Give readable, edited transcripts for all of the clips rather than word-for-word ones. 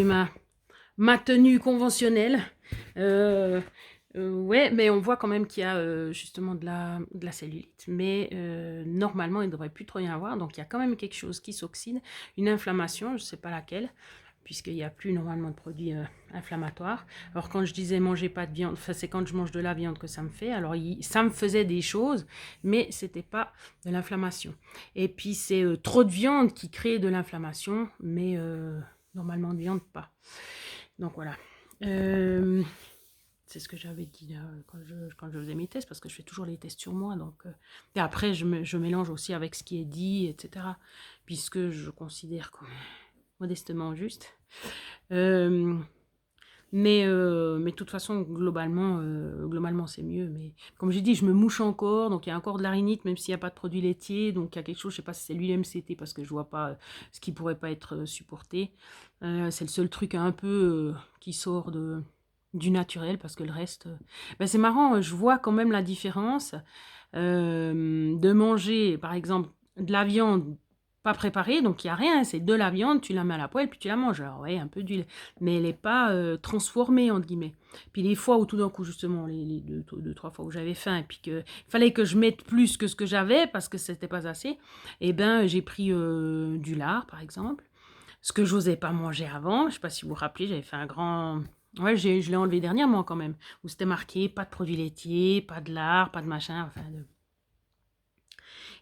ma tenue conventionnelle. Ouais, mais on voit quand même qu'il y a justement de la cellulite. Mais normalement, il ne devrait plus trop y en avoir. Donc, il y a quand même quelque chose qui s'oxyde. Une inflammation, je ne sais pas laquelle, puisqu'il n'y a plus normalement de produits inflammatoires. Alors, quand je disais manger pas de viande, enfin, c'est quand je mange de la viande que ça me fait. Alors, ça me faisait des choses, mais c'était pas de l'inflammation. Et puis, c'est trop de viande qui crée de l'inflammation, mais normalement, de viande, pas. Donc, voilà. C'est ce que j'avais dit là, quand je faisais mes tests, parce que je fais toujours les tests sur moi. Donc, et après, je mélange aussi avec ce qui est dit, etc. Puisque je considère comme modestement juste. Euh, mais de toute façon, globalement c'est mieux. Mais comme j'ai dit, je me mouche encore, donc il y a encore de la rhinite, même s'il n'y a pas de produit laitier. Donc il y a quelque chose, je ne sais pas si c'est l'huile MCT, parce que je ne vois pas ce qui pourrait pas être supporté. C'est le seul truc un peu qui sort du naturel, parce que le reste... ben, c'est marrant, je vois quand même la différence de manger, par exemple, de la viande pas préparée, donc il n'y a rien, c'est de la viande, tu la mets à la poêle, puis tu la manges. Alors ouais, un peu d'huile, mais elle n'est pas transformée, entre guillemets. Puis les fois où tout d'un coup, justement, les deux, trois fois où j'avais faim, et puis qu'il fallait que je mette plus que ce que j'avais, parce que c'était pas assez, et ben j'ai pris du lard, par exemple, ce que j'osais pas manger avant. Je sais pas si vous vous rappelez, j'avais fait un grand... Ouais, je l'ai enlevé dernièrement quand même, où c'était marqué pas de produits laitiers, pas de lard, pas de machin, enfin...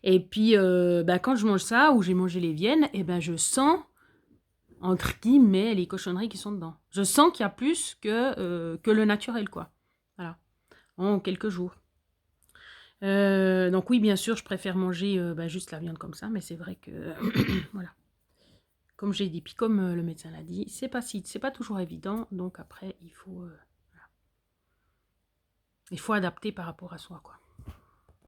Et puis, bah, quand je mange ça, ou j'ai mangé les viennes, et ben je sens entre guillemets, les cochonneries qui sont dedans. Je sens qu'il y a plus que le naturel, quoi. Voilà. En quelques jours. Donc oui, bien sûr, je préfère manger bah, juste la viande comme ça, mais c'est vrai que, voilà. Comme j'ai dit, puis comme le médecin l'a dit, c'est pas toujours évident, donc après, il faut adapter par rapport à soi, quoi.